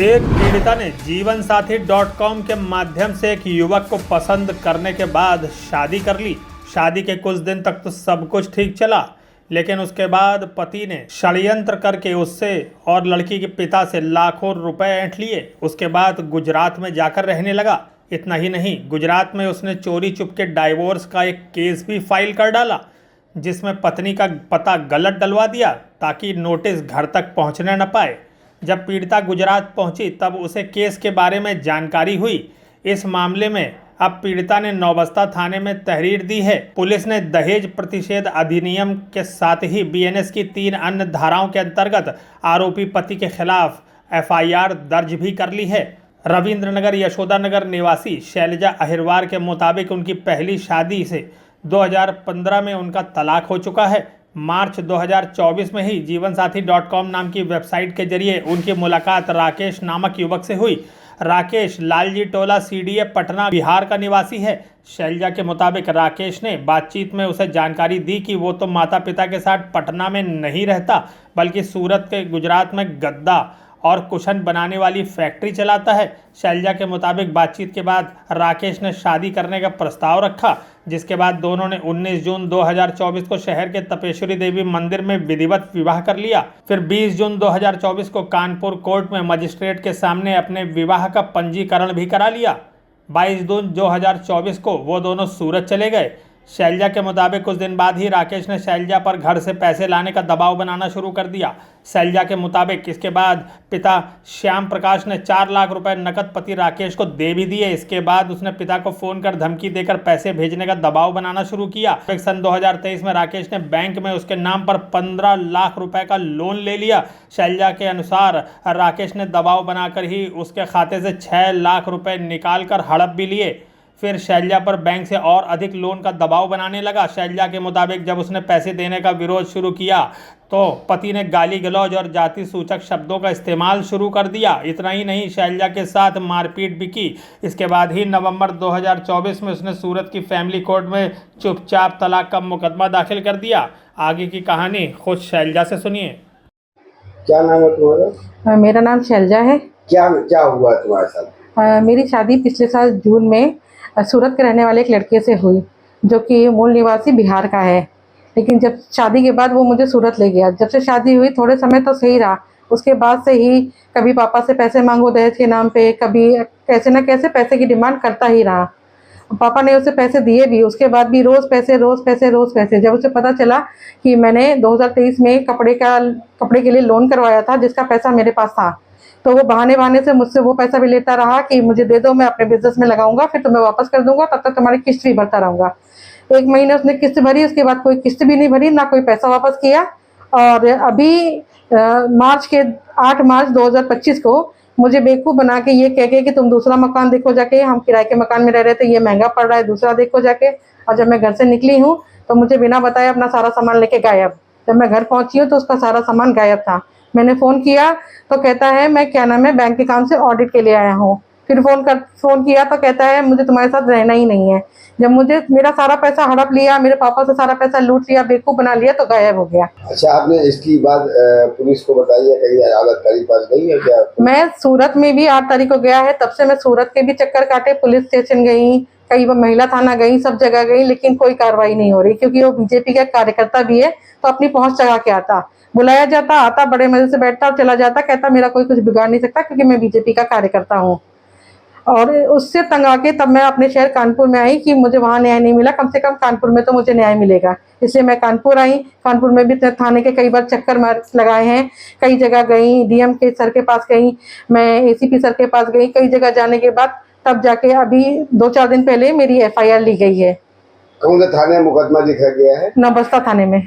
एक पीड़िता ने जीवनसाथी.com के माध्यम से एक युवक को पसंद करने के बाद शादी कर ली। शादी के कुछ दिन तक तो सब कुछ ठीक चला, लेकिन उसके बाद पति ने षड्यंत्र करके उससे और लड़की के पिता से लाखों रुपए ऐंठ लिए। उसके बाद गुजरात में जाकर रहने लगा। इतना ही नहीं, गुजरात में उसने चोरी चुपके डाइवोर्स का एक केस भी फाइल कर डाला, जिसमें पत्नी का पता गलत डलवा दिया ताकि नोटिस घर तक पहुंचने न पाए। जब पीड़िता गुजरात पहुंची तब उसे केस के बारे में जानकारी हुई। इस मामले में अब पीड़िता ने नौबस्ता थाने में तहरीर दी है। पुलिस ने दहेज प्रतिषेध अधिनियम के साथ ही बीएनएस की 3 अन्य धाराओं के अंतर्गत आरोपी पति के खिलाफ एफआईआर दर्ज भी कर ली है। रविंद्रनगर यशोदानगर निवासी शैलजा अहिरवार के मुताबिक उनकी पहली शादी से 2015 में उनका तलाक हो चुका है। मार्च 2024 में ही जीवनसाथी.com नाम की वेबसाइट के जरिए उनकी मुलाकात राकेश नामक युवक से हुई। राकेश लालजी टोला सीडीए पटना बिहार का निवासी है। शैलजा के मुताबिक राकेश ने बातचीत में उसे जानकारी दी कि वो तो माता पिता के साथ पटना में नहीं रहता, बल्कि सूरत के गुजरात में गद्दा और कुशन बनाने वाली फैक्ट्री चलाता है। शैलजा के मुताबिक बातचीत के बाद राकेश ने शादी करने का प्रस्ताव रखा, जिसके बाद दोनों ने 19 जून 2024 को शहर के तपेश्वरी देवी मंदिर में विधिवत विवाह कर लिया। फिर 20 जून 2024 को कानपुर कोर्ट में मजिस्ट्रेट के सामने अपने विवाह का पंजीकरण भी करा लिया। 22 जून 2024 को वो दोनों सूरत चले गए। शैलजा के मुताबिक कुछ दिन बाद ही राकेश ने शैलजा पर घर से पैसे लाने का दबाव बनाना शुरू कर दिया। शैलजा के मुताबिक इसके बाद पिता श्याम प्रकाश ने 4 लाख रुपए नकद पति राकेश को दे भी दिए। इसके बाद उसने पिता को फोन कर धमकी देकर पैसे भेजने का दबाव बनाना शुरू किया। सन 2023 में राकेश ने बैंक में उसके नाम पर 15 लाख रुपए का लोन ले लिया। शैलजा के अनुसार राकेश ने दबाव बनाकर ही उसके खाते से 6 लाख रुपए निकाल कर हड़प भी लिए। फिर शैलजा पर बैंक से और अधिक लोन का दबाव बनाने लगा। शैलजा के मुताबिक जब उसने पैसे देने का विरोध शुरू किया तो पति ने गाली गलौज और जाति सूचक शब्दों का इस्तेमाल शुरू कर दिया। इतना ही नहीं, शैलजा के साथ मारपीट भी की। इसके बाद ही नवंबर 2024 में उसने सूरत की फैमिली कोर्ट में चुपचाप तलाक का मुकदमा दाखिल कर दिया। आगे की कहानी खुद शैलजा से सुनिए। क्या नाम है तुम्हारा? मेरा नाम शैलजा है। क्या क्या हुआ तुम्हारे साथ? मेरी शादी पिछले साल जून में सूरत के रहने वाले एक लड़के से हुई, जो कि मूल निवासी बिहार का है। लेकिन जब शादी के बाद वो मुझे सूरत ले गया। जब से शादी हुई थोड़े समय तो सही रहा, उसके बाद से ही कभी पापा से पैसे मांगो दहेज के नाम पे, कभी कैसे न कैसे पैसे की डिमांड करता ही रहा। पापा ने उसे पैसे दिए भी, उसके बाद भी रोज़ पैसे। जब उसे पता चला कि मैंने 2023 में कपड़े के लिए लोन करवाया था, जिसका पैसा मेरे पास था, तो वो बहाने से मुझसे वो पैसा भी लेता रहा कि मुझे दे दो, मैं अपने बिजनेस में लगाऊंगा, फिर तुम्हें वापस कर दूंगा, तब तक तुम्हारी किस्त भी भरता रहूंगा। 1 महीने उसने किस्त भरी, उसके बाद कोई किस्त भी नहीं भरी, ना कोई पैसा वापस किया। और अभी 8 मार्च 2025 को मुझे बेवकूफ़ बना के ये कह के कि तुम दूसरा मकान देखो जाके, हम किराए के मकान में रह रहे थे, ये महंगा पड़ रहा है, दूसरा देखो जाके। और जब मैं घर से निकली हूँ तो मुझे बिना बताए अपना सारा सामान लेके गायब। जब मैं घर पहुँची हूँ तो उसका सारा सामान गायब था। मैंने फ़ोन किया तो कहता है मैं बैंक के काम से ऑडिट के लिए आया हूँ। फिर फ़ोन किया तो कहता है मुझे तुम्हारे साथ रहना ही नहीं है। जब मुझे मेरा सारा पैसा हड़प लिया, मेरे पापा से सारा पैसा लूट लिया, बेवकूफ़ बना लिया, तो गायब हो गया। अच्छा, आपने इसकी बात पुलिस को बताई है? कहीं अदालत पास गई है क्या? मैं सूरत में भी 8 तारीख को गया है, तब से मैं सूरत के भी चक्कर काटे, पुलिस स्टेशन गई, कई बार महिला थाना गई, सब जगह गई, लेकिन कोई कार्रवाई नहीं हो रही। क्योंकि वो बीजेपी का कार्यकर्ता भी है, तो अपनी पहुँच लगा के आता, बुलाया जाता, आता, बड़े मजे से बैठता और चला जाता, कहता मेरा कोई कुछ बिगाड़ नहीं सकता क्योंकि मैं बीजेपी का कार्यकर्ता हूँ। और उससे तंग आके तब मैं अपने शहर कानपुर में आई कि मुझे वहाँ न्याय नहीं मिला, कम से कम कानपुर में तो मुझे न्याय मिलेगा। इसलिए मैं कानपुर आई। कानपुर में भी थाने के कई बार चक्कर लगाए हैं, कई जगह गई, डीएम के सर के पास गई, मैं एसीपी सर के पास गई, कई जगह जाने के बाद तब जाके अभी 2-4 दिन पहले मेरी एफआईआर ली गई है। कौन से थाने में मुकदमा लिखा गया है? नौबस्ता थाने में।